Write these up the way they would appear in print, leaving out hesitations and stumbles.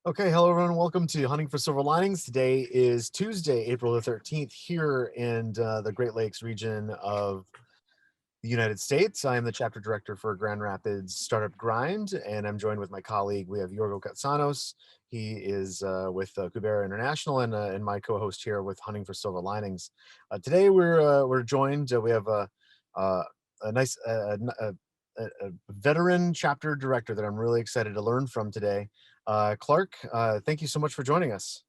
Okay, hello everyone. Welcome to Hunting for Silver Linings. Today is Tuesday, April the 13th, here in the Great Lakes region of the United States. I am the chapter director for Grand Rapids Startup Grind, and I'm joined with my colleague. We have Yorgo Katsanos. He is with Cubera International, and my co-host here with Hunting for Silver Linings. Today we're joined. We have a nice a veteran chapter director that I'm really excited to learn from today. Clark, thank you so much for joining us.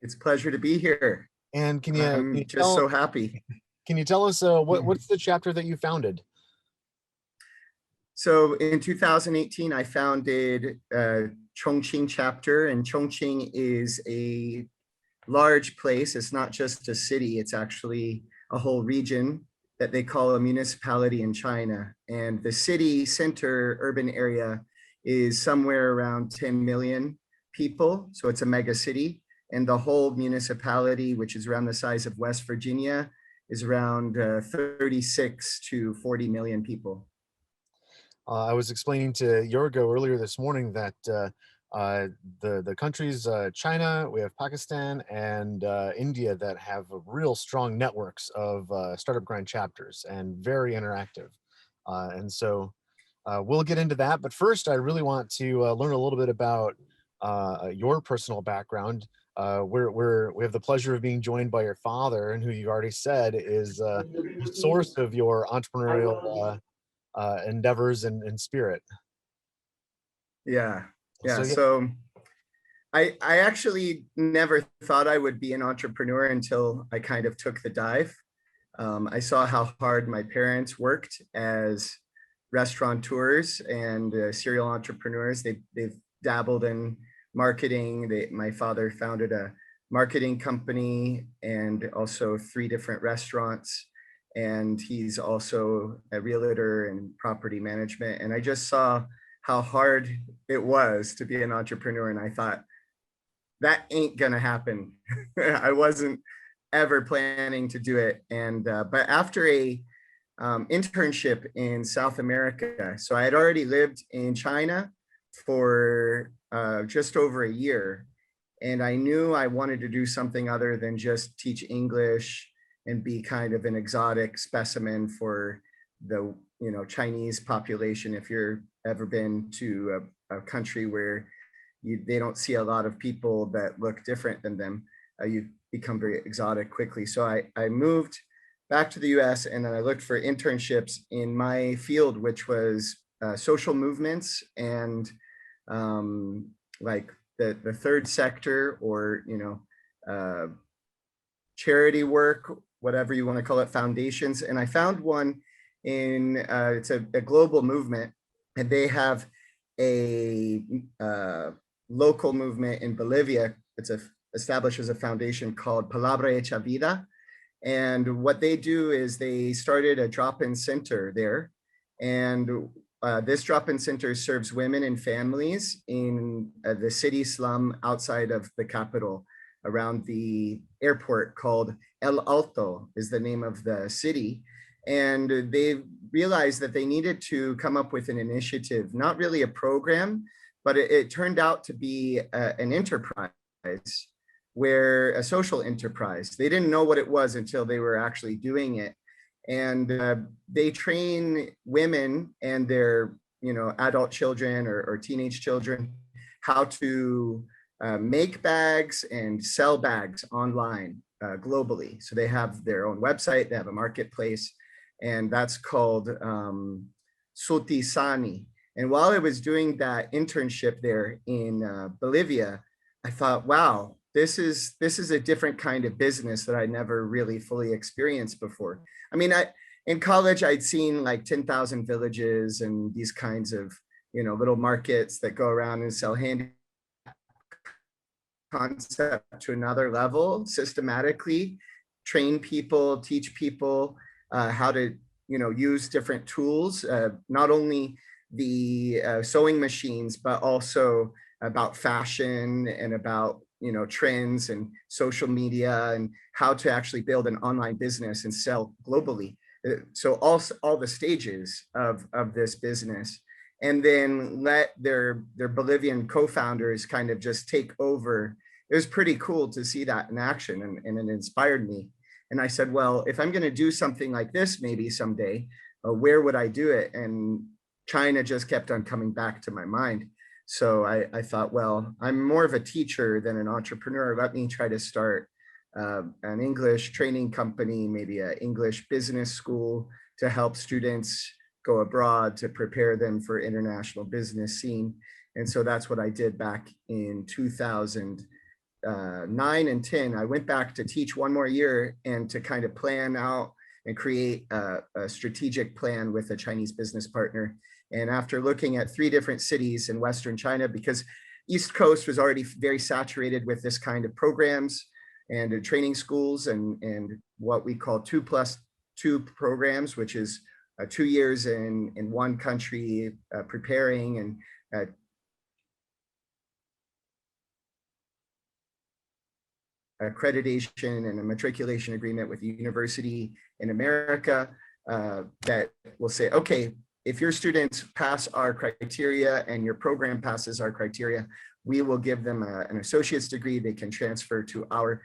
It's a pleasure to be here. And I'm just so happy. Can you tell us what's the chapter that you founded? So in 2018, I founded Chongqing chapter, and Chongqing is a large place. It's not just a city, it's actually a whole region that they call a municipality in China. And the city center urban area is somewhere around 10 million people. So it's a mega city. And the whole municipality, which is around the size of West Virginia, is around 36 to 40 million people. I was explaining to Yorgo earlier this morning that the countries China, we have Pakistan, and India that have real strong networks of startup grind chapters and very interactive. And so we'll get into that. But first, I really want to learn a little bit about your personal background. We have the pleasure of being joined by your father, and who you already said is the source of your entrepreneurial endeavors and spirit. Yeah. So yeah. So I actually never thought I would be an entrepreneur until I kind of took the dive. I saw how hard my parents worked as restaurateurs and serial entrepreneurs. They've dabbled in marketing. My father founded a marketing company and also 3 different restaurants. And he's also a realtor and property management. And I just saw how hard it was to be an entrepreneur. And I thought, that ain't gonna happen. I wasn't ever planning to do it. And but after a internship in South America, so I had already lived in China for just over a year, and I knew I wanted to do something other than just teach English and be kind of an exotic specimen for the Chinese population. If you're ever been to a country where they don't see a lot of people that look different than them, you become very exotic quickly. So I moved back to the US, and then I looked for internships in my field, which was social movements and like the third sector, or charity work, whatever you want to call it, foundations. And I found one in it's a global movement, and they have a local movement in Bolivia. It's established as a foundation called Palabra Hecha Vida. And what they do is they started a drop-in center there. And this drop-in center serves women and families in the city slum outside of the capital, around the airport, called El Alto is the name of the city. And they realized that they needed to come up with an initiative, not really a program, but it turned out to be an enterprise, where a social enterprise. They didn't know what it was until they were actually doing it. And they train women and their adult children or teenage children how to make bags and sell bags online globally. So they have their own website, they have a marketplace, and that's called Suti Sani. And while I was doing that internship there in Bolivia, I thought, wow, this is a different kind of business that I never really fully experienced before. I mean, in college, I'd seen like 10,000 villages and these kinds of, little markets that go around and sell handy concept to another level, systematically train people, teach people how to, use different tools, not only the sewing machines, but also about fashion and about trends and social media, and how to actually build an online business and sell globally. So all the stages of this business. and then let their Bolivian co-founders kind of just take over. It was pretty cool to see that in action, and it inspired me. And I said, well, if I'm going to do something like this, maybe someday, where would I do it? And China just kept on coming back to my mind. So I thought, well, I'm more of a teacher than an entrepreneur. Let me try to start an English training company, maybe an English business school to help students go abroad, to prepare them for international business scene. And so that's what I did back in 2009 and 10. I went back to teach one more year and to kind of plan out and create a strategic plan with a Chinese business partner. And after looking at 3 different cities in Western China, because East Coast was already very saturated with this kind of programs and training schools, and what we call 2+2 programs, which is 2 years in one country, preparing and accreditation and a matriculation agreement with the university in America that will say, okay, if your students pass our criteria and your program passes our criteria, we will give them an associate's degree. They can transfer to our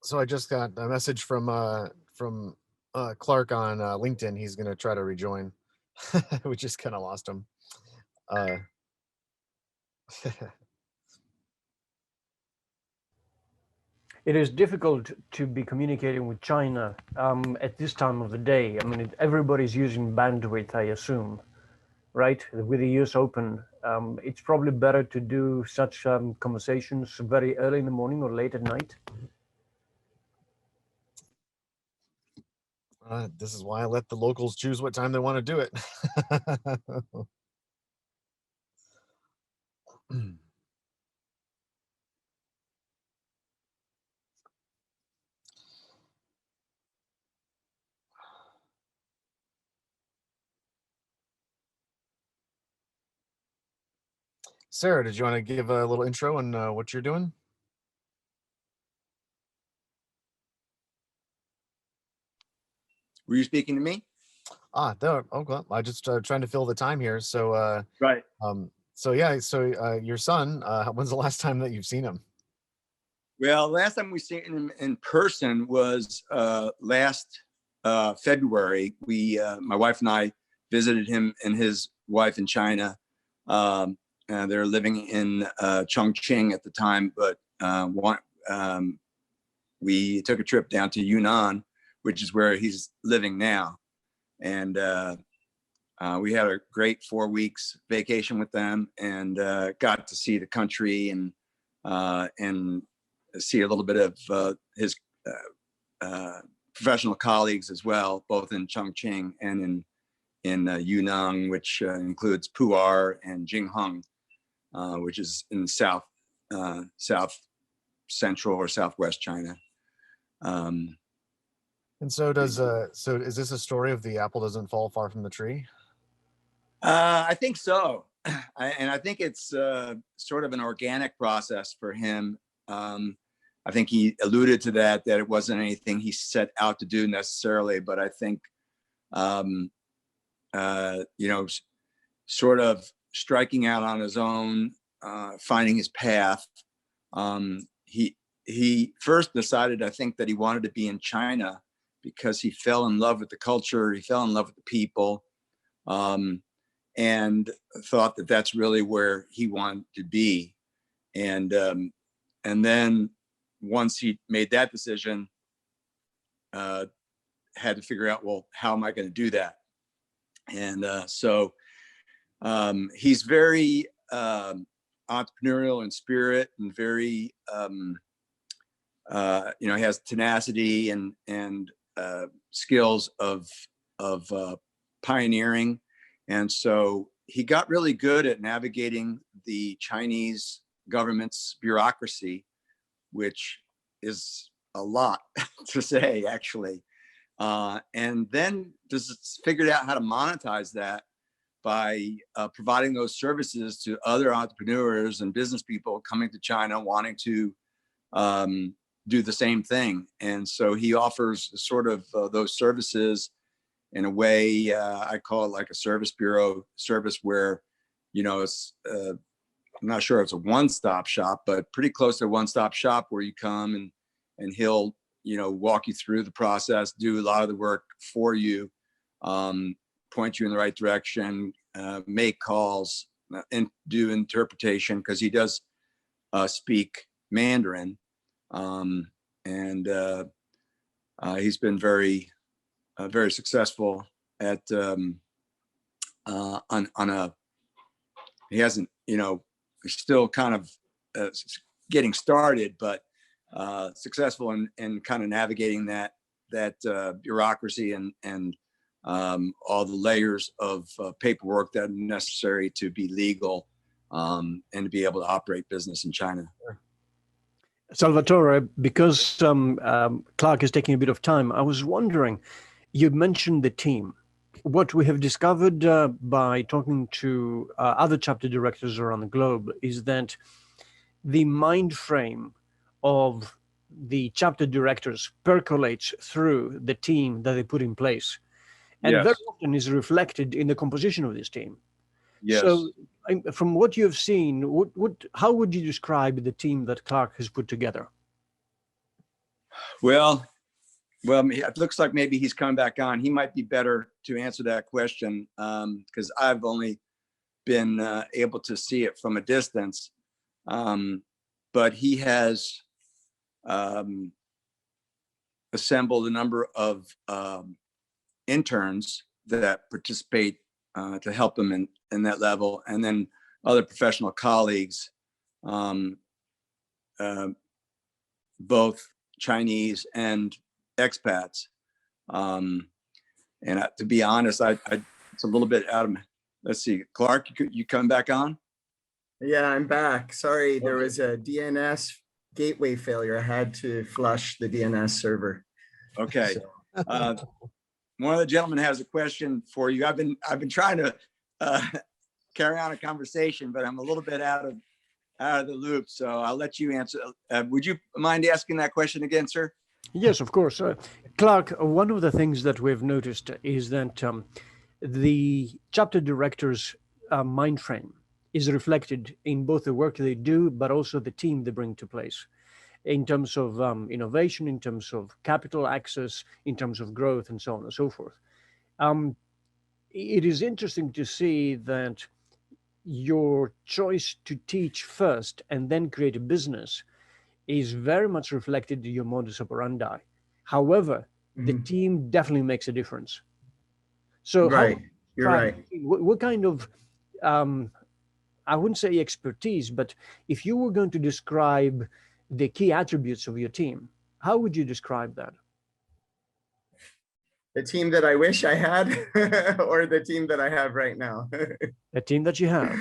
So I just got a message from Clark on LinkedIn. He's going to try to rejoin. We just kind of lost him. It is difficult to be communicating with China at this time of the day. I mean, everybody's using bandwidth, I assume, right? With the US Open, it's probably better to do such conversations very early in the morning or late at night. This is why I let the locals choose what time they want to do it. Sarah, did you want to give a little intro on what you're doing? Were you speaking to me? There. Okay. I just trying to fill the time here. So, Right. So yeah. So your son. When's the last time that you've seen him? Well, last time we seen him in person was last February. My wife and I visited him and his wife in China. They're living in Chongqing at the time, but we took a trip down to Yunnan, which is where he's living now. And we had a great 4 weeks vacation with them, and got to see the country and see a little bit of his professional colleagues as well, both in Chongqing and in Yunnan, which includes Pu'er and Jingheng, which is in south central or southwest China. And so does so is this a story of the apple doesn't fall far from the tree? I think so. And I think it's sort of an organic process for him. I think he alluded to that it wasn't anything he set out to do necessarily, but I think, sort of striking out on his own, finding his path. He first decided, I think, that he wanted to be in China because he fell in love with the culture, he fell in love with the people, and thought that that's really where he wanted to be. And then once he made that decision, had to figure out, well, how am I going to do that? And so he's very entrepreneurial in spirit and very, he has tenacity and skills of pioneering. And so he got really good at navigating the Chinese government's bureaucracy, which is a lot to say, actually. And then just figured out how to monetize that by providing those services to other entrepreneurs and business people coming to China wanting to do the same thing. And so he offers sort of those services in a way, I call it like a service bureau service where, it's, I'm not sure it's a one-stop shop, but pretty close to a one-stop shop where you come and he'll, walk you through the process, do a lot of the work for you, point you in the right direction, make calls, and do interpretation, because he does speak Mandarin. And he's been very successful at on a, he hasn't, he's still kind of getting started, but successful in kind of navigating that bureaucracy and all the layers of paperwork that are necessary to be legal and to be able to operate business in China. Salvatore, because Clark is taking a bit of time, I was wondering, you mentioned the team. What we have discovered by talking to other chapter directors around the globe is that the mind frame of the chapter directors percolates through the team that they put in place, and Yes. very often is reflected in the composition of this team. Yes. So from what you have seen, how would you describe the team that Clark has put together? Well, it looks like maybe he's coming back on. He might be better to answer that question because I've only been able to see it from a distance. But he has assembled a number of interns that participate to help him in that level, and then other professional colleagues, both Chinese and expats. And to be honest, it's a little bit out of my, let's see, Clark, you come back on? Yeah, I'm back. Sorry, there was a DNS gateway failure. I had to flush the DNS server. Okay. One of the gentlemen has a question for you. I've been trying to carry on a conversation, but I'm a little bit out of the loop. So I'll let you answer. Would you mind asking that question again, sir? Yes, of course. Clark, one of the things that we've noticed is that the chapter director's mind frame is reflected in both the work they do, but also the team they bring to place in terms of innovation, in terms of capital access, in terms of growth, and so on and so forth. It is interesting to see that your choice to teach first and then create a business is very much reflected in your modus operandi. However, the team definitely makes a difference. So right, you're right. What kind of, I wouldn't say expertise, but if you were going to describe the key attributes of your team, how would you describe that? The team that I wish I had or the team that I have right now? The team that you have.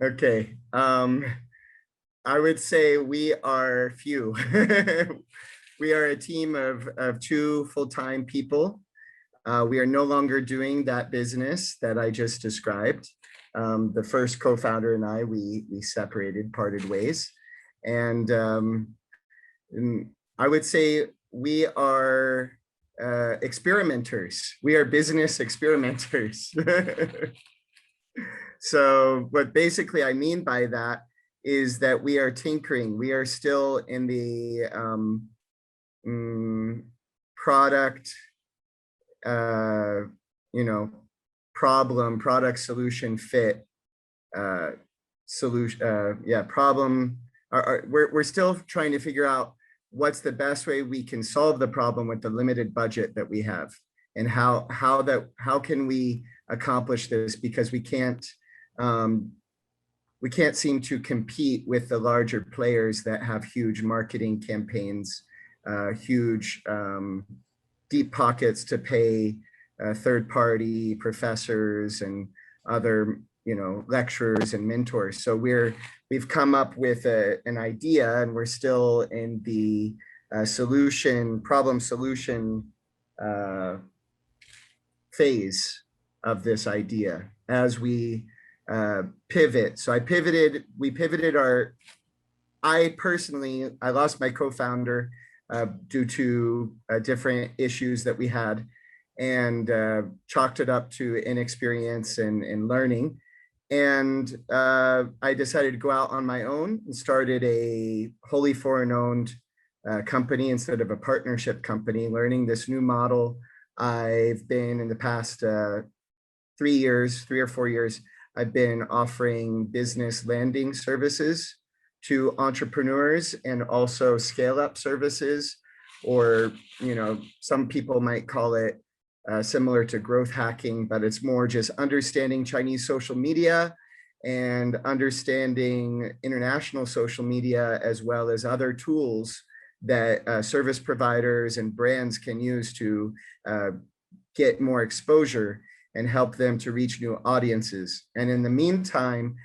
Okay. I would say we are few. We are a team of 2 full-time people. We are no longer doing that business that I just described. The first co-founder and I, we separated, parted ways. And I would say we are experimenters. We are business experimenters. So what basically I mean by that is that we are tinkering. We are still in the product, product solution fit problem. We're still trying to figure out what's the best way we can solve the problem with the limited budget that we have, and how can we accomplish this, because we can't we can't seem to compete with the larger players that have huge marketing campaigns, huge deep pockets to pay third-party professors and other, lecturers and mentors. So we've come up with an idea, and we're still in the problem solution phase of this idea as we pivot. So I lost my co-founder due to different issues that we had, and chalked it up to inexperience and learning. And I decided to go out on my own and started a wholly foreign-owned company instead of a partnership company, learning this new model. I've been in the past 3 or 4 years, I've been offering business landing services to entrepreneurs and also scale up services, or, some people might call it similar to growth hacking, but it's more just understanding Chinese social media and understanding international social media, as well as other tools that service providers and brands can use to get more exposure and help them to reach new audiences. And in the meantime,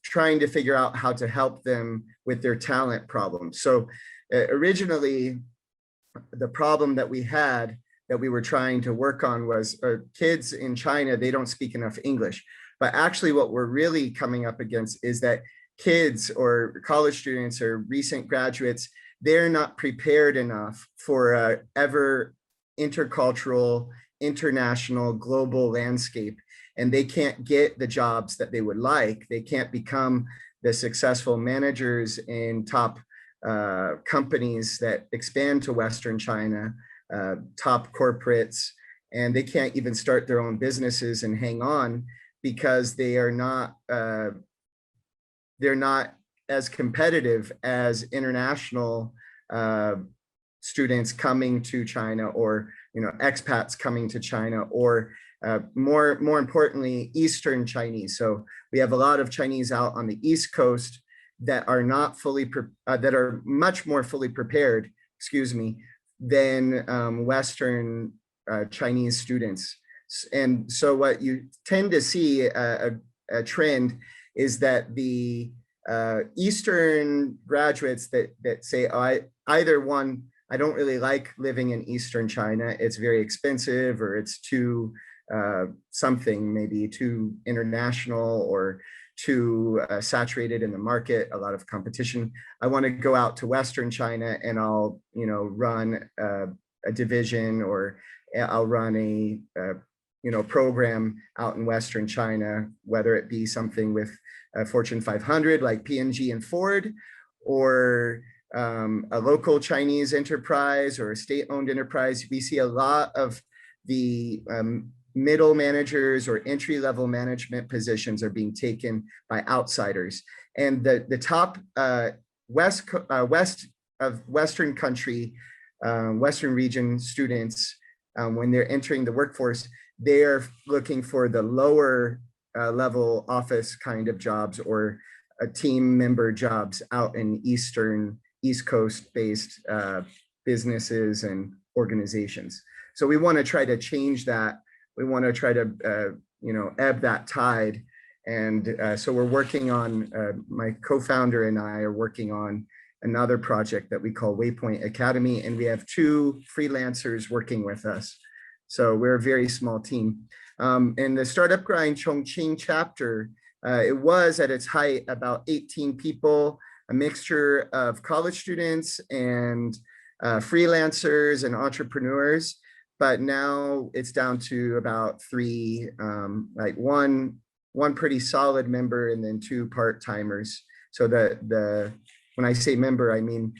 trying to figure out how to help them with their talent problems. So originally, the problem that we had that we were trying to work on was kids in China, they don't speak enough English. But actually what we're really coming up against is that kids or college students or recent graduates, they're not prepared enough for ever intercultural, international, global landscape. And they can't get the jobs that they would like. They can't become the successful managers in top companies that expand to Western China, top corporates, and they can't even start their own businesses and hang on because they're not as competitive as international students coming to China, or expats coming to China, or more importantly, Eastern Chinese. So we have a lot of Chinese out on the East Coast that are not fully that are much more fully prepared, than Western Chinese students. And so what you tend to see a trend is that the Eastern graduates that say, either one, I don't really like living in Eastern China, it's very expensive, or it's too something, maybe too international, or too saturated in the market, a lot of competition. I want to go out to Western China and I'll, run a division, or I'll run a program out in Western China, whether it be something with Fortune 500 like P&G and Ford, or a local Chinese enterprise or a state-owned enterprise. We see a lot of the middle managers or entry-level management positions are being taken by outsiders. And the top west of Western country, Western region students, when they're entering the workforce, they're looking for the lower level office kind of jobs, or team member jobs out in East Coast based businesses and organizations. So we want to try to change that. We want to try to ebb that tide. And so we're working on, my co-founder and I are working on another project that we call Waypoint Academy, and we have 2 freelancers working with us. So we're a very small team. In the Startup Grind Chongqing chapter, it was at its height about 18 people, a mixture of college students and freelancers and entrepreneurs. But now it's down to about 3, like one pretty solid member and then 2 part-timers. So when I say member, I mean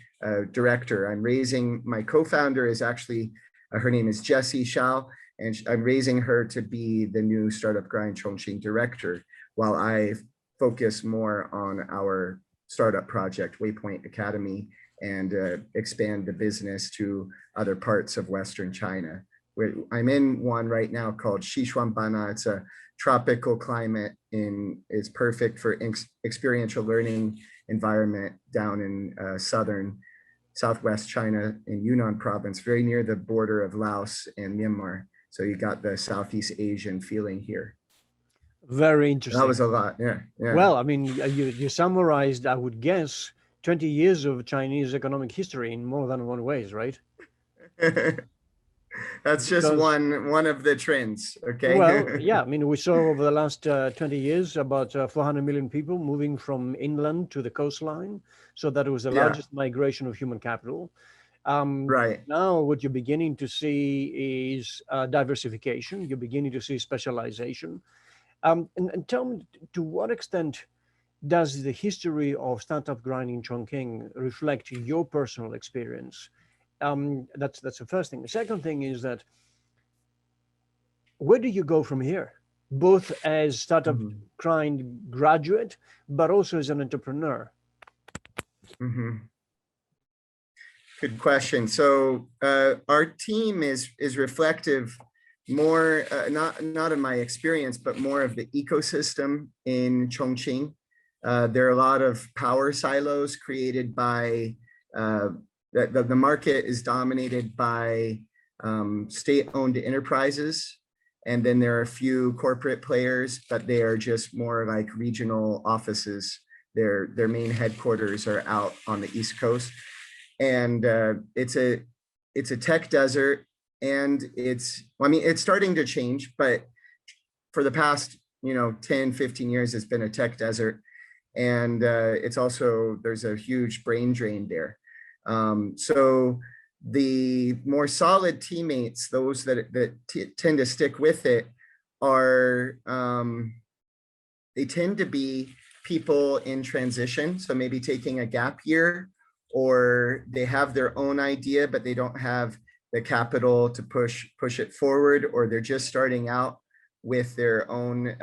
director. I'm raising, my co-founder is actually, her name is Jessie Shao, and I'm raising her to be the new Startup Grind Chongqing director, while I focus more on our startup project, Waypoint Academy, and expand the business to other parts of Western China. I'm in one right now called Xishuanbana. It's a tropical climate is perfect for experiential learning environment down in southwest China in Yunnan province, very near the border of Laos and Myanmar. So you got the Southeast Asian feeling here. Very interesting. That was a lot, yeah. Well, I mean, you summarized, I would guess, 20 years of Chinese economic history in more than one ways, right? That's just one of the trends, okay? Well, yeah, I mean, we saw over the last 20 years about 400 million people moving from inland to the coastline. So that was the largest migration of human capital. Right. Now, what you're beginning to see is diversification. You're beginning to see specialization. And tell me, to what extent does the history of startup grind in Chongqing reflect your personal experience? That's the first thing. The second thing is that, where do you go from here? Both as startup grind graduate, but also as an entrepreneur. Good question. So our team is reflective more, not of my experience, but more of the ecosystem in Chongqing. There are a lot of power silos created by, the market is dominated by state-owned enterprises. And then there are a few corporate players, but they are just more like regional offices. Their main headquarters are out on the East Coast. And it's a tech desert, and it's starting to change, but for the past 10, 15 years, it's been a tech desert. And it's also, there's a huge brain drain there. So the more solid teammates, those that tend to stick with it, are they tend to be people in transition. So maybe taking a gap year, or they have their own idea, but they don't have the capital to push it forward, or they're just starting out with their own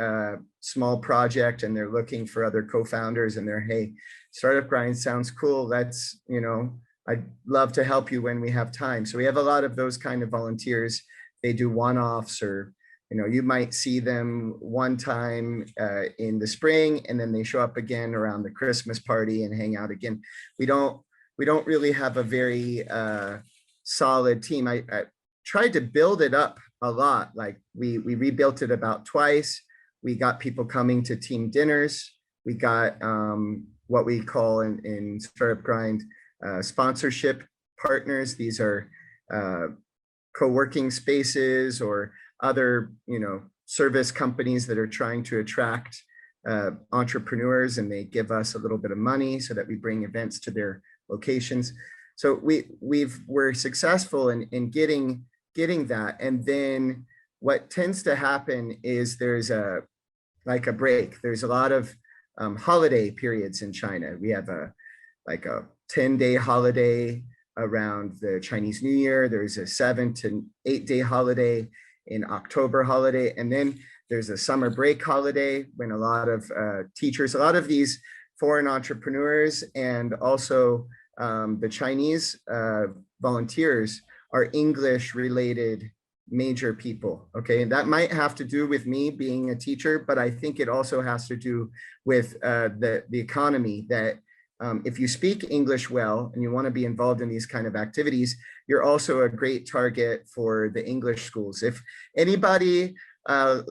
small project and they're looking for other co-founders, and they're, hey, startup grind sounds cool. Let's, I'd love to help you when we have time. So we have a lot of those kind of volunteers. They do one-offs, or you might see them one time in the spring, and then they show up again around the Christmas party and hang out again. We don't really have a very solid team. I tried to build it up a lot. Like we rebuilt it about twice. We got people coming to team dinners. We got what we call in Startup Grind sponsorship partners. These are co-working spaces or other service companies that are trying to attract entrepreneurs, and they give us a little bit of money so that we bring events to their locations. So we're successful in getting that. And then what tends to happen is there's a break. There's a lot of holiday periods in China. We have a 10-day holiday around the Chinese New Year. There's a 7 to 8-day holiday in October holiday. And then there's a summer break holiday when a lot of teachers, a lot of these foreign entrepreneurs, and also the Chinese volunteers are English related major people. Okay, and that might have to do with me being a teacher, but I think it also has to do with the economy, that if you speak English well and you want to be involved in these kind of activities, you're also a great target for the English schools. If anybody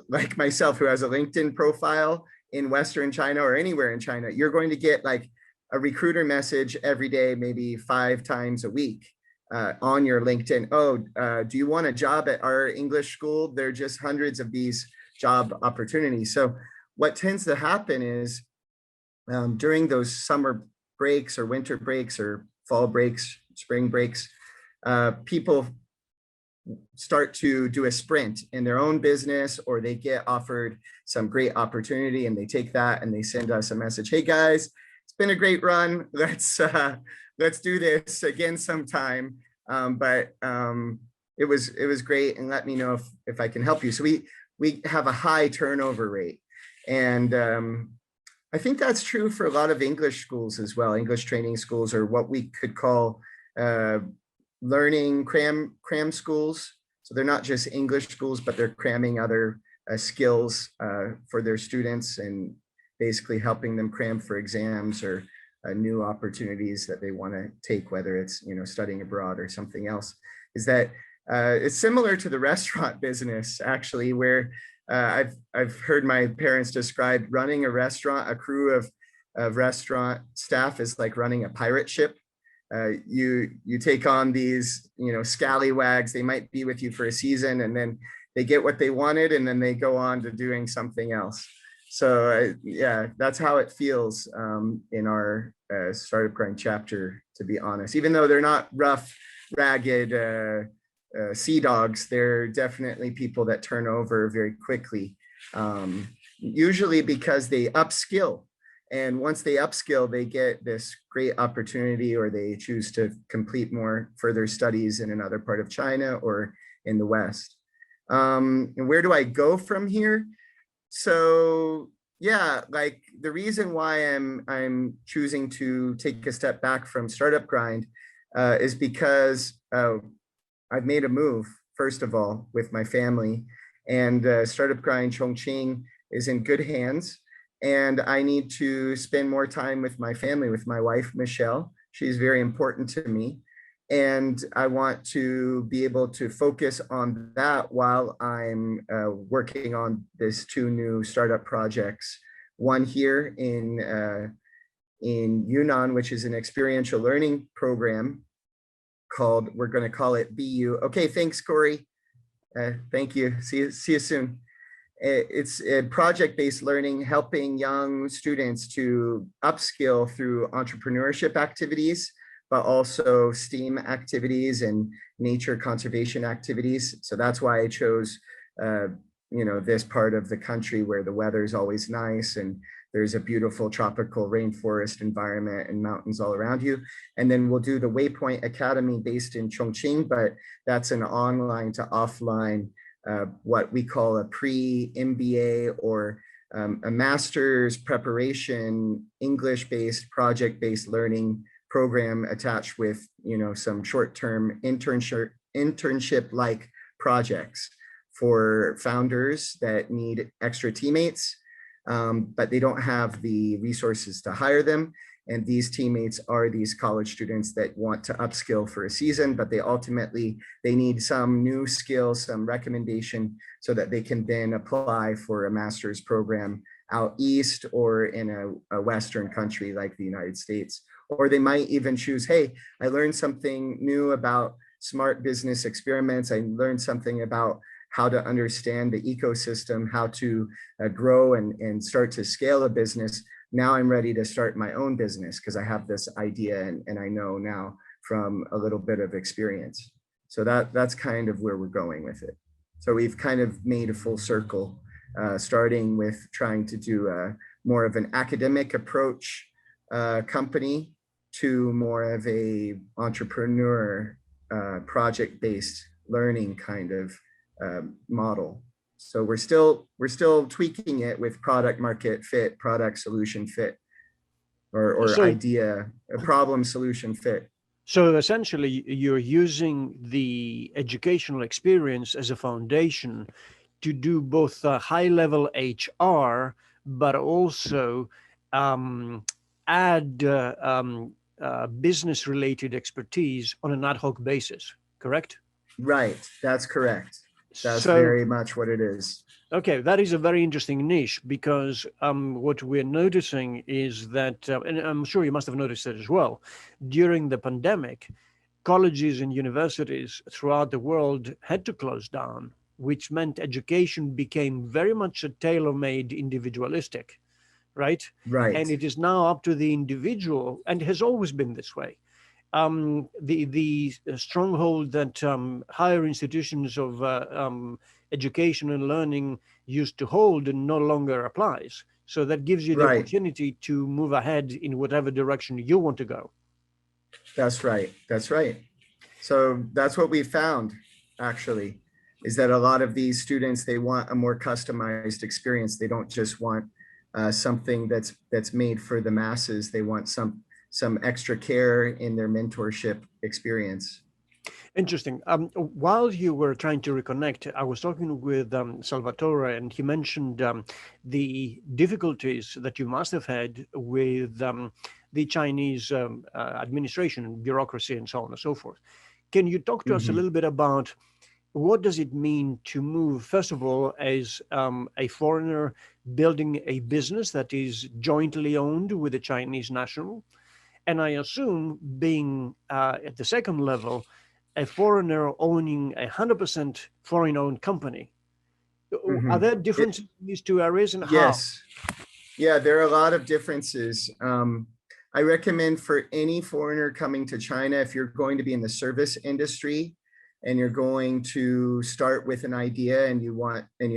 like myself who has a LinkedIn profile in Western China or anywhere in China, you're going to get like a recruiter message every day, maybe 5 times a week on your LinkedIn. Oh, do you want a job at our English school? There are just hundreds of these job opportunities. So what tends to happen is during those summer breaks or winter breaks or fall breaks, spring breaks, people start to do a sprint in their own business, or they get offered some great opportunity and they take that and they send us a message. Hey guys, it's been a great run. Let's do this again sometime. But it was great, and let me know if I can help you. So we have a high turnover rate, and I think that's true for a lot of English schools as well. English training schools, or what we could call learning cram schools. So they're not just English schools, but they're cramming other skills for their students and basically helping them cram for exams or new opportunities that they want to take, whether it's studying abroad or something else. Is that it's similar to the restaurant business, actually, where I've heard my parents describe running a restaurant, a crew of restaurant staff is like running a pirate ship. You take on these scallywags. They might be with you for a season, and then they get what they wanted, and then they go on to doing something else. So yeah, that's how it feels in our Startup Grind chapter, to be honest. Even though they're not rough, ragged sea dogs, they're definitely people that turn over very quickly, usually because they upskill. And once they upskill, they get this great opportunity, or they choose to complete more further studies in another part of China or in the West. And where do I go from here? So yeah, like the reason why I'm choosing to take a step back from Startup Grind is because I've made a move, first of all, with my family, and Startup Grind Chongqing is in good hands. And I need to spend more time with my family, with my wife, Michelle. She's very important to me. And I want to be able to focus on that while I'm working on these two new startup projects. One here in Yunnan, which is an experiential learning program called, we're going to call it BU. Okay, thanks, Corey. Thank you. See you soon. It's a project-based learning, helping young students to upskill through entrepreneurship activities, but also STEAM activities and nature conservation activities. So that's why I chose, this part of the country where the weather is always nice and there's a beautiful tropical rainforest environment and mountains all around you. And then we'll do the Waypoint Academy based in Chongqing, but that's an online to offline, what we call a pre-MBA or a master's preparation, English-based, project-based learning program attached with, some short-term internship-like projects for founders that need extra teammates, but they don't have the resources to hire them. And these teammates are these college students that want to upskill for a season, but they need some new skills, some recommendation, so that they can then apply for a master's program out east or in a Western country like the United States. Or they might even choose, hey, I learned something new about smart business experiments. I learned something about how to understand the ecosystem, how to grow and start to scale a business. Now I'm ready to start my own business because I have this idea and I know now from a little bit of experience. So that's kind of where we're going with it. So we've kind of made a full circle, starting with trying to do more of an academic approach company to more of a entrepreneur project-based learning kind of model. So we're still tweaking it with product market fit, product solution fit, or idea, a problem solution fit. So essentially, you're using the educational experience as a foundation to do both high-level HR, but also add business-related expertise on an ad hoc basis, correct? Right, that's correct. That's very much what it is. Okay, that is a very interesting niche, because what we're noticing is that, and I'm sure you must have noticed it as well, during the pandemic, colleges and universities throughout the world had to close down, which meant education became very much a tailor-made individualistic, right? Right. And it is now up to the individual, and it has always been this way. The stronghold that higher institutions of education and learning used to hold and no longer applies. So that gives you the opportunity to move ahead in whatever direction you want to go. That's right. That's right. So that's what we found, actually, is that a lot of these students, they want a more customized experience. They don't just want something that's made for the masses. They want some extra care in their mentorship experience. Interesting. While you were trying to reconnect, I was talking with Salvatore, and he mentioned the difficulties that you must have had with the Chinese administration, bureaucracy, and so on and so forth. Can you talk to us a little bit about what does it mean to move, first of all, as a foreigner building a business that is jointly owned with a Chinese national? And I assume being at the second level, a foreigner owning 100% foreign-owned company. Are there differences in these two areas, and how? Yes. Yeah, there are a lot of differences. I recommend for any foreigner coming to China, if you're going to be in the service industry and you're going to start with an idea and you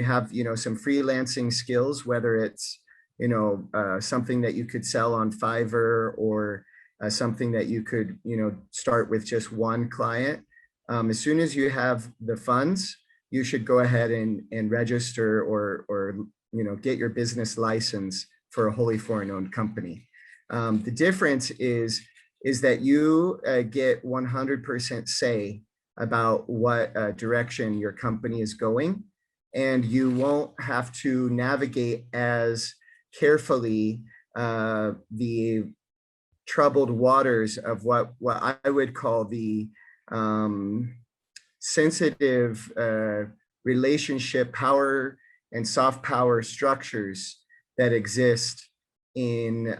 have, some freelancing skills, whether it's, something that you could sell on Fiverr or something that you could, start with just one client. As soon as you have the funds, you should go ahead and register or get your business license for a wholly foreign-owned company. The difference is that you get 100% say about what direction your company is going, and you won't have to navigate as carefully the troubled waters of what I would call the sensitive relationship power and soft power structures that exist in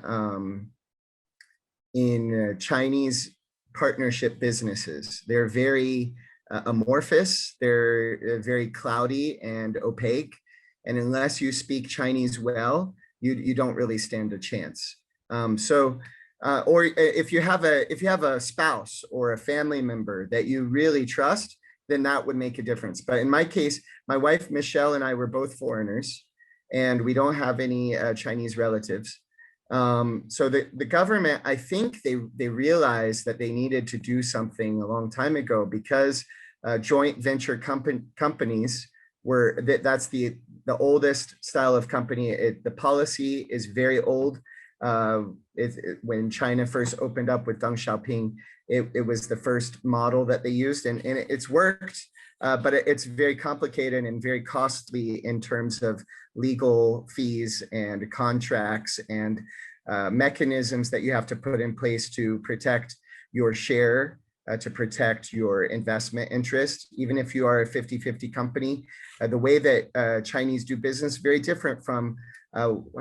Chinese partnership businesses. They're very amorphous, they're very cloudy and opaque, and unless you speak Chinese well, you don't really stand a chance. Or if you have a spouse or a family member that you really trust, then that would make a difference. But in my case, my wife, Michelle, and I were both foreigners, and we don't have any Chinese relatives. So the government, I think they realized that they needed to do something a long time ago, because joint venture companies that's the oldest style of company. The policy is very old. When China first opened up with Deng Xiaoping, it was the first model that they used, and it's worked, but it's very complicated and very costly in terms of legal fees and contracts and mechanisms that you have to put in place to protect your share, to protect your investment interest. Even if you are a 50-50 company, the way that Chinese do business is very different from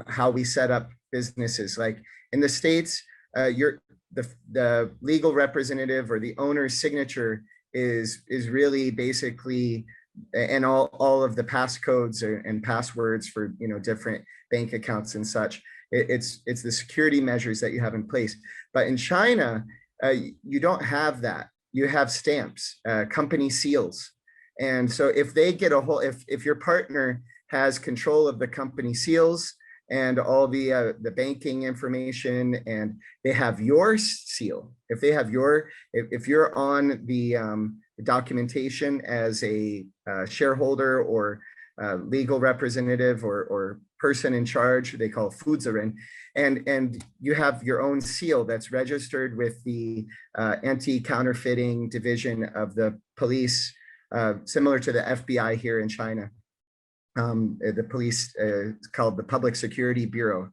how we set up businesses. Like in the States, the legal representative or the owner's signature is really basically, and all of the passcodes and passwords for different bank accounts and such. It's the security measures that you have in place. But in China, you don't have that. You have stamps, company seals. And so if they get if your partner has control of the company seals and all the banking information, and they have your seal, if you're on the documentation as a shareholder or legal representative or person in charge, they call Fuziren, and you have your own seal that's registered with the anti-counterfeiting division of the police, similar to the FBI here in China. The police is called the Public Security Bureau.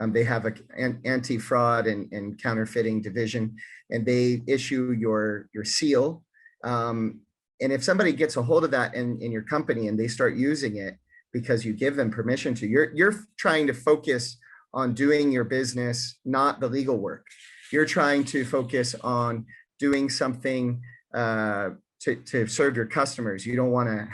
They have an anti-fraud and counterfeiting division, and they issue your seal. And if somebody gets a hold of that in your company and they start using it because you give them permission to, you're trying to focus on doing your business, not the legal work. You're trying to focus on doing something to serve your customers. You don't want to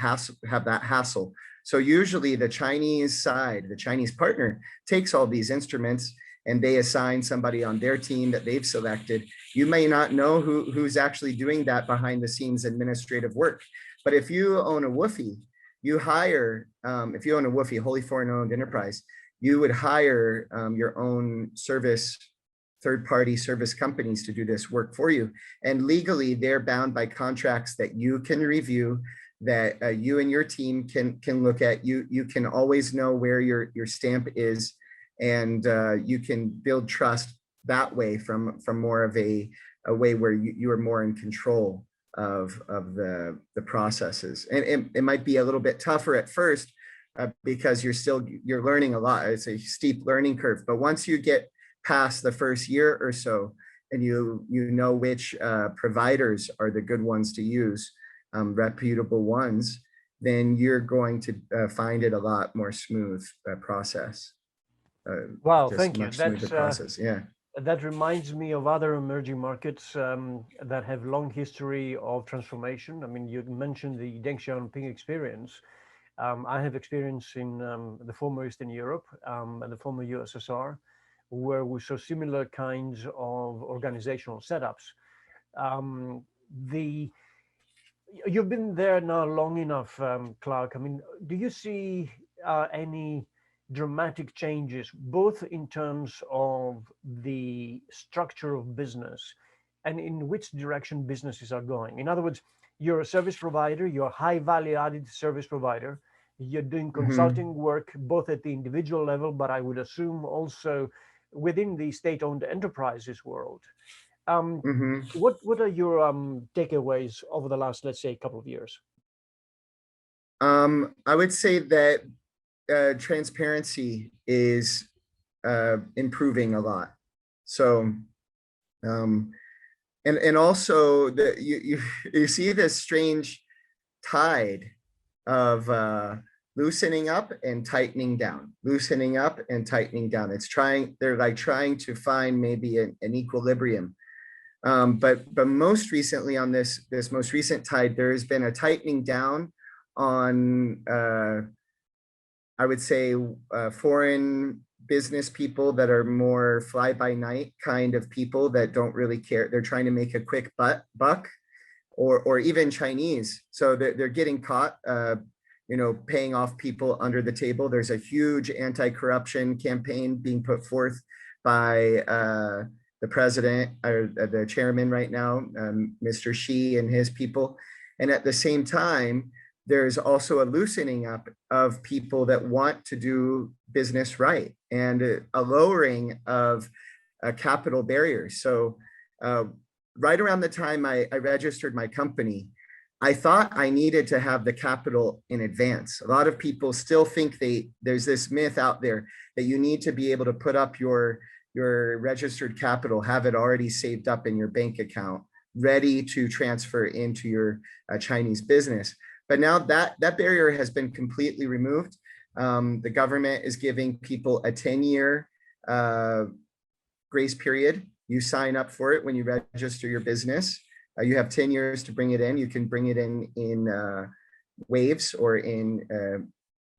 have that hassle. So usually the Chinese side, the Chinese partner, takes all these instruments and they assign somebody on their team that they've selected. You may not know who's actually doing that behind the scenes administrative work. But if you own a WOFE, you hire, if you own a WOFE, wholly foreign owned enterprise, you would hire your own third-party service companies to do this work for you. And legally, they're bound by contracts that you can review, that you and your team can look at. You can always know where your stamp is, and you can build trust that way from more of a way where you are more in control of the processes. And it might be a little bit tougher at first because you're learning a lot. It's a steep learning curve. But once you get past the first year or so, and you know which providers are the good ones to use, reputable ones, then you're going to find it a lot more smooth process. Wow, Just thank you. much smoother process. Yeah. That reminds me of other emerging markets that have long history of transformation. I mean, you mentioned the Deng Xiaoping experience. I have experience in the former Eastern Europe and the former USSR, where we saw similar kinds of organizational setups. You've been there now long enough, Clark. I mean, do you see any dramatic changes, both in terms of the structure of business and in which direction businesses are going? In other words, you're a service provider, you're a high value added service provider, you're doing consulting work both at the individual level, but I would assume also within the state-owned enterprises world. What are your takeaways over the last, let's say, couple of years? I would say that transparency is improving a lot. So, and also that you see this strange tide of loosening up and tightening down, loosening up and tightening down. They're like trying to find maybe an equilibrium. But most recently on this most recent tide, there has been a tightening down on I would say foreign business people that are more fly by night kind of people that don't really care. They're trying to make a quick buck, or even Chinese. So they're getting caught, paying off people under the table. There's a huge anti-corruption campaign being put forth by the president or the chairman right now, Mr. Xi and his people. And at the same time, there's also a loosening up of people that want to do business right, and a lowering of capital barriers. So right around the time I registered my company, I thought I needed to have the capital in advance. A lot of people still think there's this myth out there that you need to be able to put up your registered capital, have it already saved up in your bank account, ready to transfer into your Chinese business. But now that barrier has been completely removed. The government is giving people a 10-year grace period. You sign up for it when you register your business. You have 10 years to bring it in. You can bring it in waves or in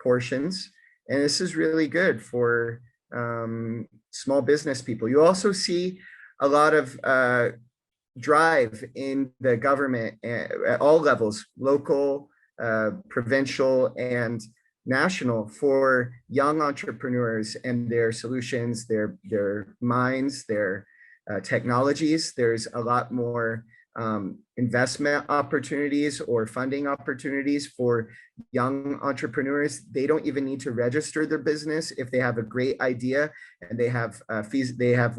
portions. And this is really good for small business people. You also see a lot of drive in the government at all levels, local, provincial, and national, for young entrepreneurs and their solutions, their minds, their technologies. There's a lot more investment opportunities or funding opportunities for young entrepreneurs. They don't even need to register their business if they have a great idea and they have fees. They have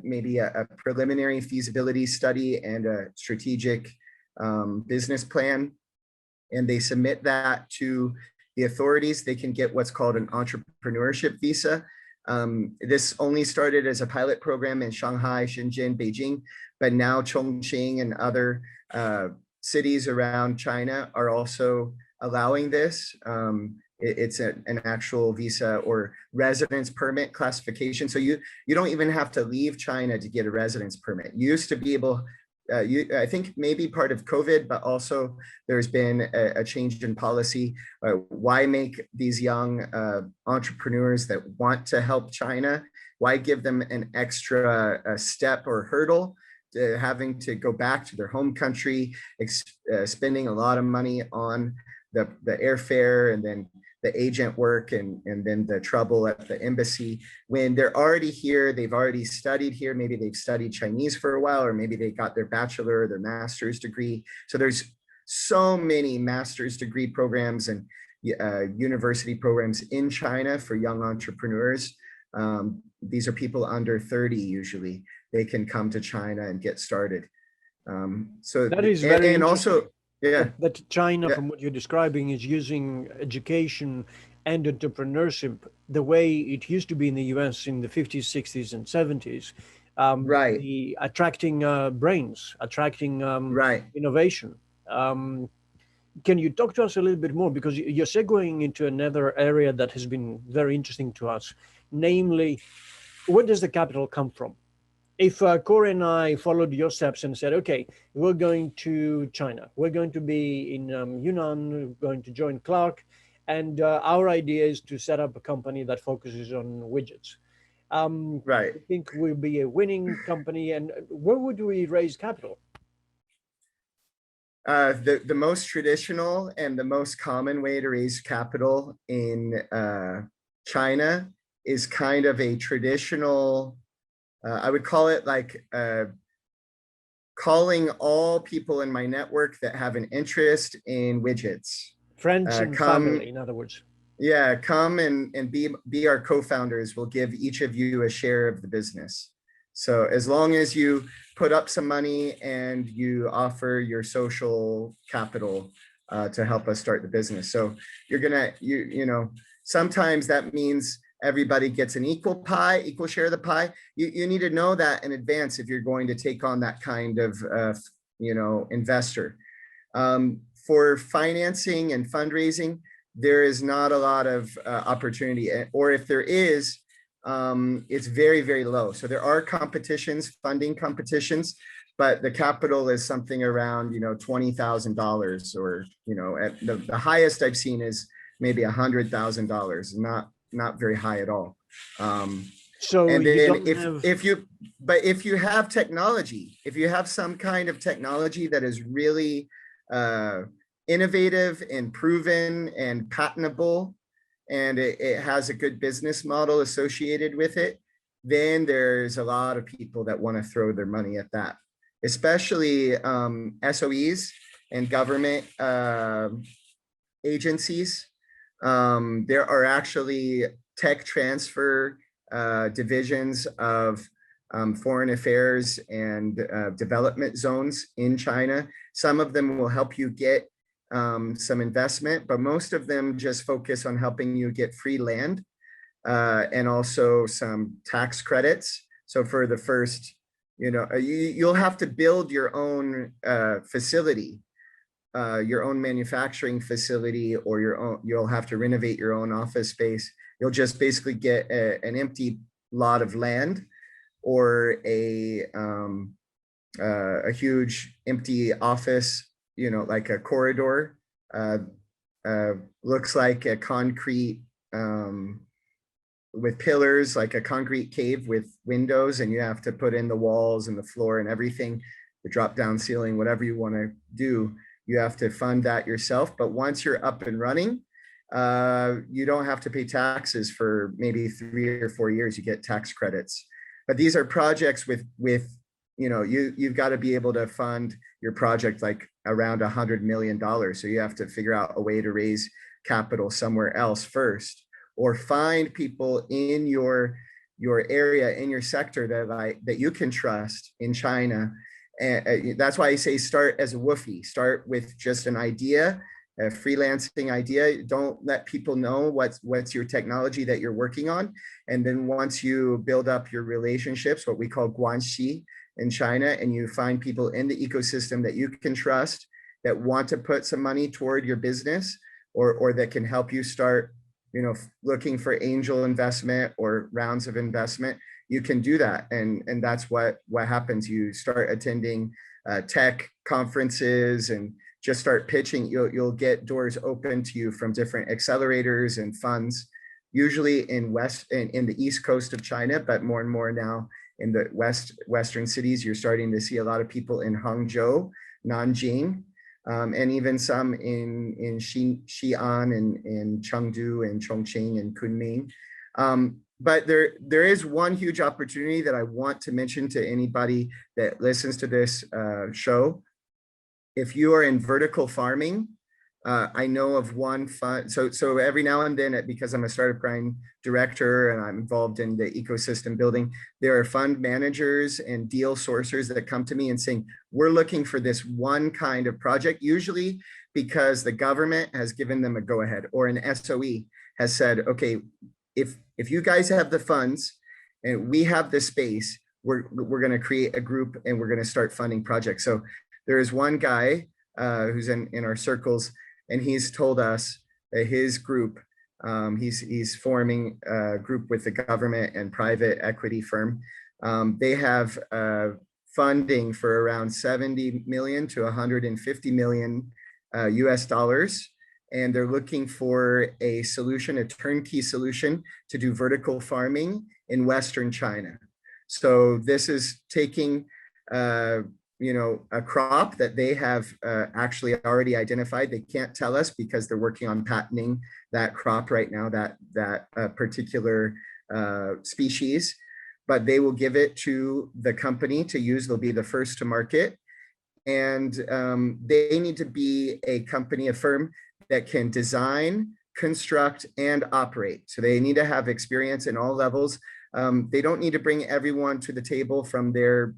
maybe a preliminary feasibility study and a strategic business plan, and they submit that to the authorities. They can get what's called an Entrepreneurship Visa. This only started as a pilot program in Shanghai, Shenzhen, Beijing, but now Chongqing and other cities around China are also allowing this. It's an actual visa or residence permit classification. So you don't even have to leave China to get a residence permit. You used to be able, I think maybe part of COVID, but also there's been a change in policy. Why make these young entrepreneurs that want to help China, why give them an extra step or hurdle to having to go back to their home country, spending a lot of money on the airfare and then the agent work and then the trouble at the embassy, when they're already here, they've already studied here, maybe they've studied Chinese for a while, or maybe they got their bachelor or their master's degree. So there's so many master's degree programs and university programs in China for young entrepreneurs. These are people under 30 usually. They can come to China and get started. So, That is very and interesting. also, yeah, That China, yeah, from what you're describing, is using education and entrepreneurship the way it used to be in the US in the 50s, 60s, and 70s. right, The attracting brains, attracting right. innovation. Um, can you talk to us a little bit more? Because you're segueing into another area that has been very interesting to us, namely, where does the capital come from? If Corey and I followed your steps and said, okay, we're going to China, we're going to be in Yunnan, we're going to join Clark, and our idea is to set up a company that focuses on widgets. Right. I think we'll be a winning company. And where would we raise capital? The most traditional and the most common way to raise capital in China is kind of a traditional, I would call it like calling all people in my network that have an interest in widgets. Friends and Come, family, in other words. yeah, come and be our co-founders. We'll give each of you a share of the business. So as long as you put up some money and you offer your social capital to help us start the business. So you're gonna, you know, sometimes that means everybody gets an equal share of the pie. You need to know that in advance if you're going to take on that kind of, you know, investor. For financing and fundraising, there is not a lot of opportunity, or if there is, it's very, very low. So there are competitions, funding competitions, but the capital is something around, you know, $20,000, or, you know, at the highest I've seen is maybe $100,000, not very high at all. So and you then don't if you have technology, if you have some kind of technology that is really innovative and proven and patentable, and it has a good business model associated with it, then there's a lot of people that want to throw their money at that, especially SOEs and government agencies. There are actually tech transfer divisions of foreign affairs and development zones in China. Some of them will help you get some investment, but most of them just focus on helping you get free land and also some tax credits. So for the first, you know, you'll have to build your own facility, your own manufacturing facility, or you'll have to renovate your own office space. You'll just basically get an empty lot of land, or a huge empty office, you know, like a corridor, looks like a concrete with pillars, like a concrete cave with windows, and you have to put in the walls and the floor and everything, the drop down ceiling, whatever you want to do, you have to fund that yourself. But once you're up and running, you don't have to pay taxes for maybe 3 or 4 years. You get tax credits. But these are projects with you know, you've got to be able to fund your project like around $100 million. So you have to figure out a way to raise capital somewhere else first, or find people in your area, in your sector that you can trust in China. And that's why I say start as a woofie. Start with just an idea, a freelancing idea. Don't let people know what's your technology that you're working on. And then once you build up your relationships, what we call guanxi in China, and you find people in the ecosystem that you can trust, that want to put some money toward your business, or that can help you start, you know, looking for angel investment or rounds of investment, you can do that. And that's what happens. You start attending tech conferences and just start pitching. You'll get doors open to you from different accelerators and funds, usually in the East Coast of China, but more and more now in the Western cities. You're starting to see a lot of people in Hangzhou, Nanjing, and even some in Xi'an and in Chengdu and Chongqing and Kunming. But there is one huge opportunity that I want to mention to anybody that listens to this show. If you are in vertical farming, I know of one fund. So every now and then, because I'm a startup grind director and I'm involved in the ecosystem building, there are fund managers and deal sourcers that come to me and saying, we're looking for this one kind of project, usually because the government has given them a go ahead, or an SOE has said, okay, if you guys have the funds and we have the space, we're going to create a group and we're going to start funding projects. So there is one guy who's in our circles, and he's told us that his group, he's forming a group with the government and private equity firm. They have funding for around 70 million to 150 million US dollars. And they're looking for a solution, a turnkey solution to do vertical farming in Western China. So this is taking a crop that they have actually already identified. They can't tell us because they're working on patenting that crop right now, that particular species, but they will give it to the company to use. They'll be the first to market. And they need to be a company, a firm that can design, construct, and operate. So they need to have experience in all levels. They don't need to bring everyone to the table from their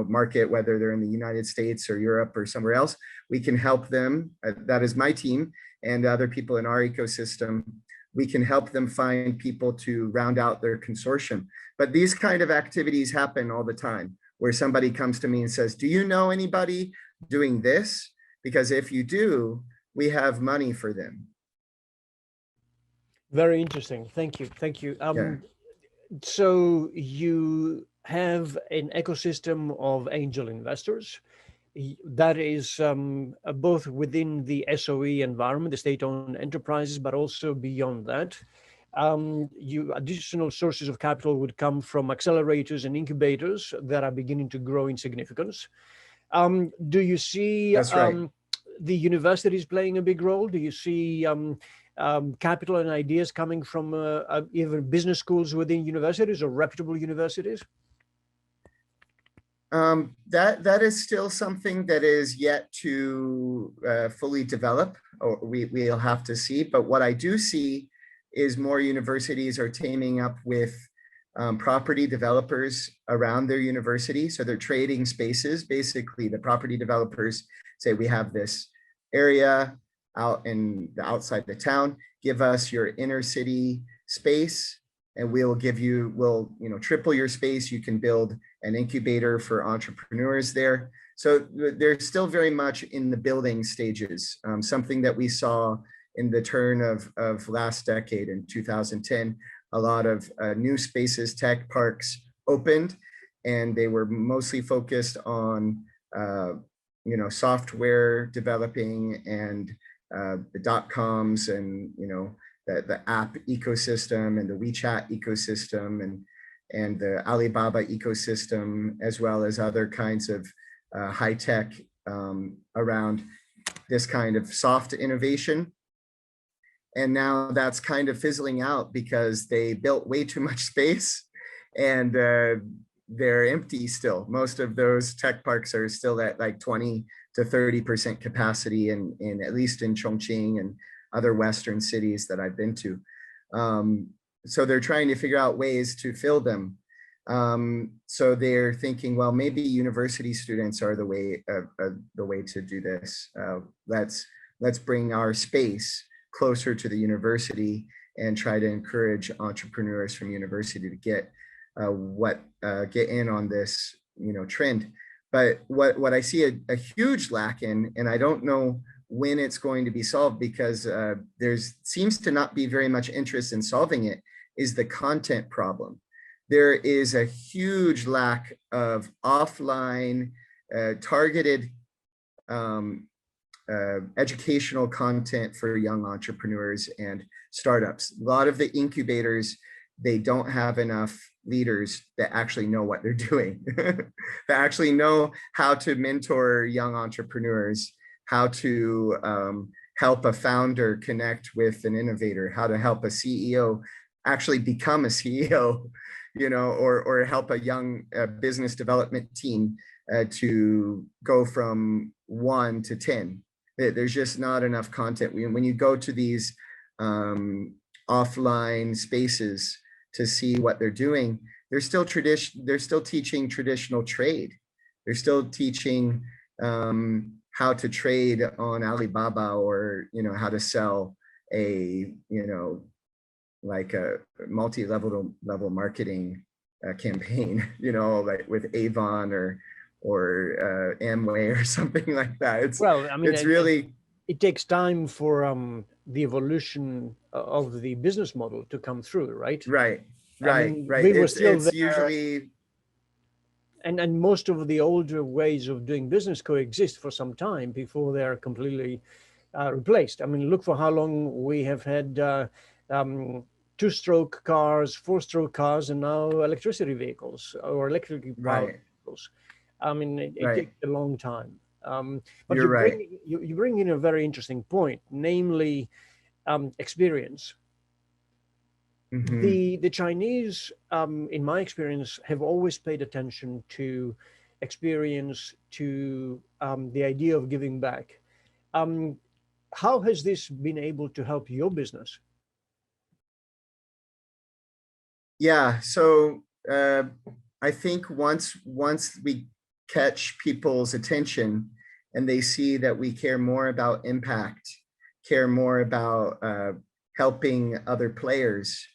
market, whether they're in the United States or Europe or somewhere else. We can help them. That is my team and other people in our ecosystem. We can help them find people to round out their consortium. But these kind of activities happen all the time, where somebody comes to me and says, do you know anybody doing this? Because if you do, we have money for them. Very interesting. Thank you. Thank you. Yeah. So you have an ecosystem of angel investors that is both within the SOE environment, the state-owned enterprises, but also beyond that. Additional sources of capital would come from accelerators and incubators that are beginning to grow in significance. Do you see That's right. the universities playing a big role? Do you see capital and ideas coming from even business schools within universities or reputable universities? That is still something that is yet to fully develop, or we'll have to see. But what I do see is more universities are teaming up with property developers around their university. So they're trading spaces. Basically, the property developers say, we have this area out in the outside the town, give us your inner city space and we'll triple your space. You can build an incubator for entrepreneurs there. So they're still very much in the building stages. Something that we saw in the turn of last decade in 2010, a lot of new spaces, tech parks opened, and they were mostly focused on software developing and the .coms and the app ecosystem and the WeChat ecosystem and the Alibaba ecosystem, as well as other kinds of high tech around this kind of soft innovation. And now that's kind of fizzling out because they built way too much space and they're empty still. Most of those tech parks are still at like 20 to 30% capacity in at least in Chongqing and other Western cities that I've been to. So they're trying to figure out ways to fill them. So they're thinking, well, maybe university students are the way to do this. Let's bring our space closer to the university and try to encourage entrepreneurs from university to get in on this trend. But what I see a huge lack in, and I don't know when it's going to be solved because seems to not be very much interest in solving it, is the content problem. There is a huge lack of offline targeted educational content for young entrepreneurs and startups. A lot of the incubators, they don't have enough leaders that actually know what they're doing, that actually know how to mentor young entrepreneurs, how to help a founder connect with an innovator, how to help a CEO actually become a CEO, or help a young business development team to go from 1 to 10. There's just not enough content. When you go to these offline spaces to see what they're doing, they're still teaching traditional trade. They're still teaching how to trade on Alibaba, or how to sell a like a multi-level marketing campaign, like with Avon or Amway or something like that. It's really, it takes time for the evolution of the business model to come through, right? Right. We were still there, usually, and most of the older ways of doing business coexist for some time before they're completely replaced. I mean, look for how long we have had two-stroke cars, four-stroke cars, and now electricity vehicles or electrically powered vehicles. I mean, it takes a long time. But you bring in a very interesting point, namely experience. Mm-hmm. The Chinese, in my experience, have always paid attention to experience, to the idea of giving back. How has this been able to help your business? Yeah, so I think once we catch people's attention and they see that we care more about impact, care more about helping other players,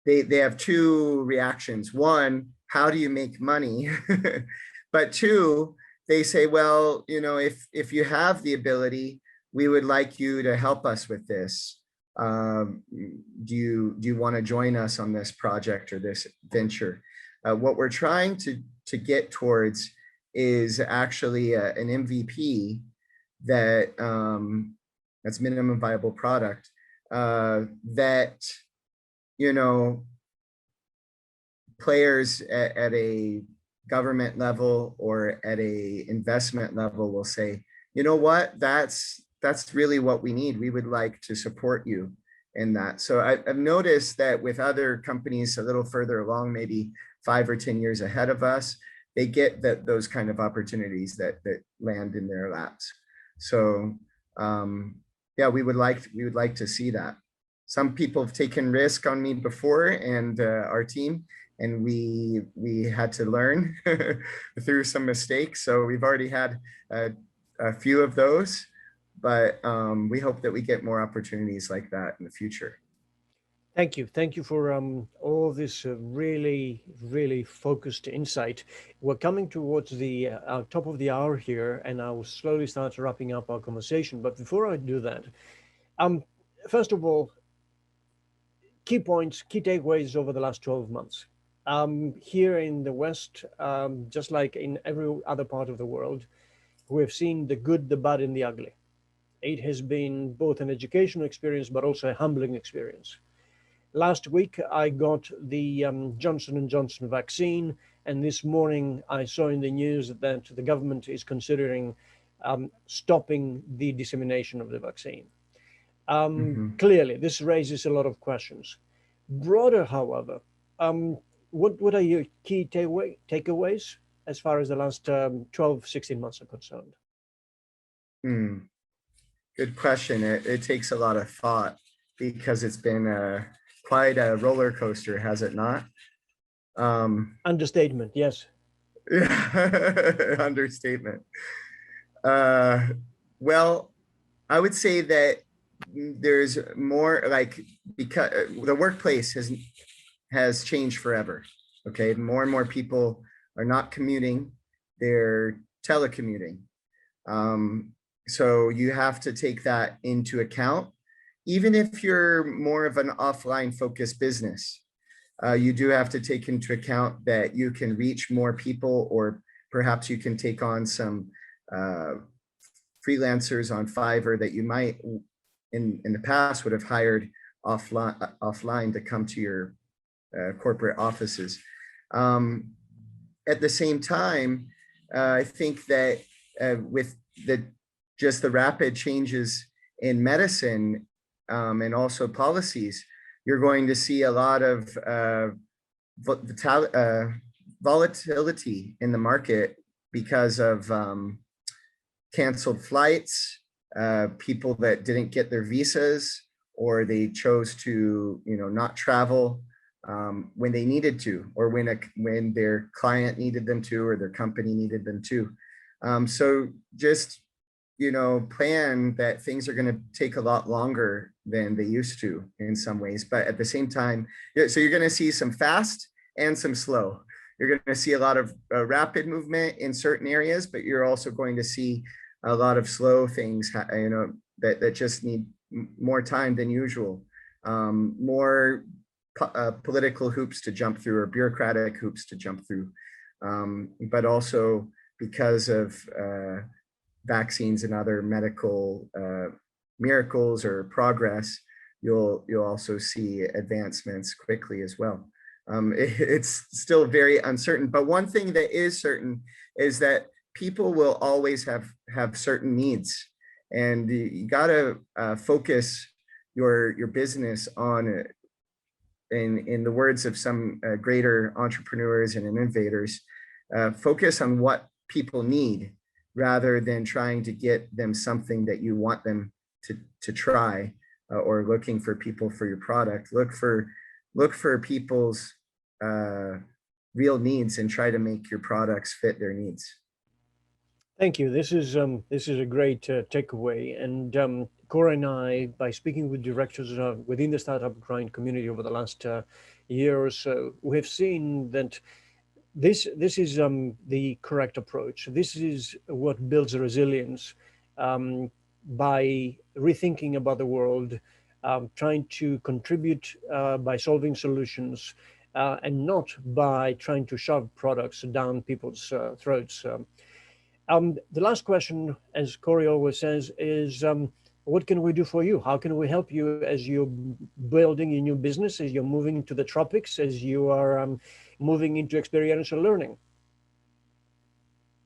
they have two reactions. One, how do you make money? But two, they say, well, if you have the ability, we would like you to help us with this. Do you want to join us on this project or this venture? What we're trying to get towards is actually an MVP that's minimum viable product, that players at a government level or at a investment level will say, you know what, that's really what we need. We would like to support you in that. So I've noticed that with other companies a little further along, maybe 5 or 10 years ahead of us, they get those kind of opportunities that land in their laps. So yeah, we would like to see that. Some people have taken risk on me before, and our team, and we had to learn through some mistakes. So we've already had a few of those, but we hope that we get more opportunities like that in the future. Thank you for all this really, really focused insight. We're coming towards the top of the hour here, and I will slowly start wrapping up our conversation. But before I do that, first of all, key points, key takeaways over the last 12 months. Here in the West, just like in every other part of the world, we've seen the good, the bad, and the ugly. It has been both an educational experience, but also a humbling experience. Last week, I got the Johnson & Johnson vaccine, and this morning I saw in the news that the government is considering stopping the dissemination of the vaccine. Clearly, this raises a lot of questions. Broader, however, what are your key takeaways as far as the last 12, 16 months are concerned? Good question. It takes a lot of thought, because it's been quite a roller coaster, has it not? Understatement, yes. Understatement. Well, I would say that there's more, like, because the workplace has changed forever. Okay, more and more people are not commuting, they're telecommuting. So you have to take that into account. Even if you're more of an offline focused business, you do have to take into account that you can reach more people, or perhaps you can take on some freelancers on Fiverr that you might in the past would have hired offline to come to your corporate offices. At the same time, I think that with just the rapid changes in medicine, and also policies, you're going to see a lot of volatility in the market because of canceled flights, people that didn't get their visas, or they chose to, not travel when they needed to, or when their client needed them to, or their company needed them to. So just, plan that things are going to take a lot longer than they used to in some ways, but at the same time, so you're going to see some fast and some slow. You're going to see a lot of rapid movement in certain areas, but you're also going to see a lot of slow things, that just need more time than usual, more political hoops to jump through, or bureaucratic hoops to jump through, but also because of vaccines and other medical miracles or progress, you'll also see advancements quickly as well. It's still very uncertain, but one thing that is certain is that people will always have certain needs, and you gotta focus your business on, in the words of some greater entrepreneurs and innovators, focus on what people need rather than trying to get them something that you want them to try, or looking for people for your product. Look for people's real needs and try to make your products fit their needs. Thank you. This is a great takeaway. And Cora and I, by speaking with directors within the startup grind community over the last year or so, we have seen that this is the correct approach. This is what builds resilience, by rethinking about the world, trying to contribute by solving solutions, and not by trying to shove products down people's throats. The last question, as Corey always says, is what can we do for you? How can we help you as you're building your new business, as you're moving into the tropics, as you are moving into experiential learning?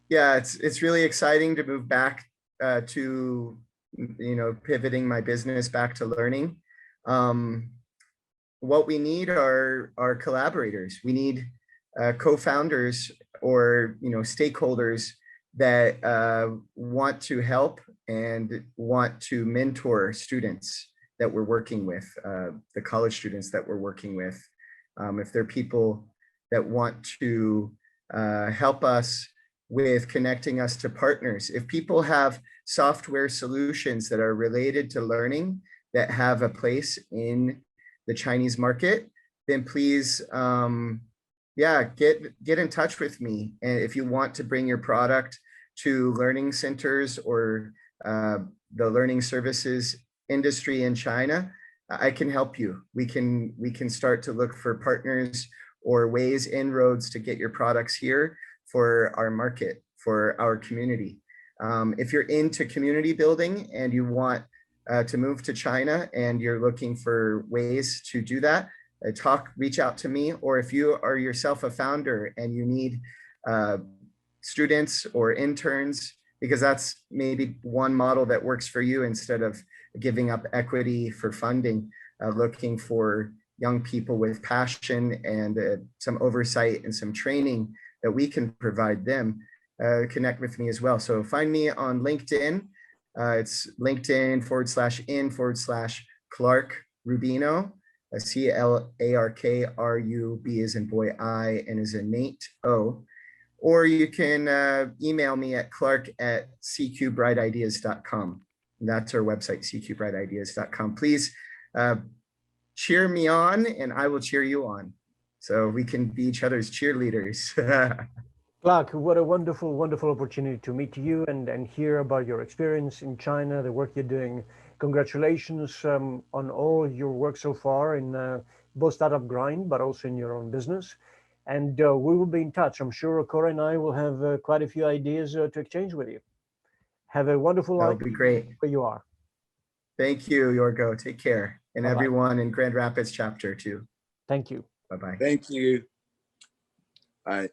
Yeah, it's really exciting to move back to, pivoting my business back to learning. What we need are collaborators. We need co-founders, or stakeholders that want to help and want to mentor students that we're working with, the college students that we're working with. If they're people that want to help us with connecting us to partners, if people have software solutions that are related to learning that have a place in the Chinese market, then please, get in touch with me. And if you want to bring your product to learning centers or the learning services industry in China, I can help you. We can start to look for partners or ways, inroads to get your products here for our market, for our community. If you're into community building and you want to move to China and you're looking for ways to do that, reach out to me. Or if you are yourself a founder and you need students or interns, because that's maybe one model that works for you, instead of giving up equity for funding, looking for young people with passion and some oversight and some training that we can provide them, connect with me as well. So find me on LinkedIn. It's LinkedIn/in/Clark Rubino, CLARKRUB as in boy I, and as in Nate O. Or you can email me at clark@cqbrightedeas.com. That's our website, cqbrightedeas.com. Please cheer me on and I will cheer you on, so we can be each other's cheerleaders. Clark, what a wonderful, wonderful opportunity to meet you and hear about your experience in China, the work you're doing. Congratulations on all your work so far in both Startup Grind, but also in your own business. And we will be in touch. I'm sure Cora and I will have quite a few ideas to exchange with you. Have a wonderful life. That would be great. Where you are. Thank you, Yorgo. Take care. And Bye-bye. Everyone in Grand Rapids chapter too. Thank you. Bye-bye. Thank you. Bye.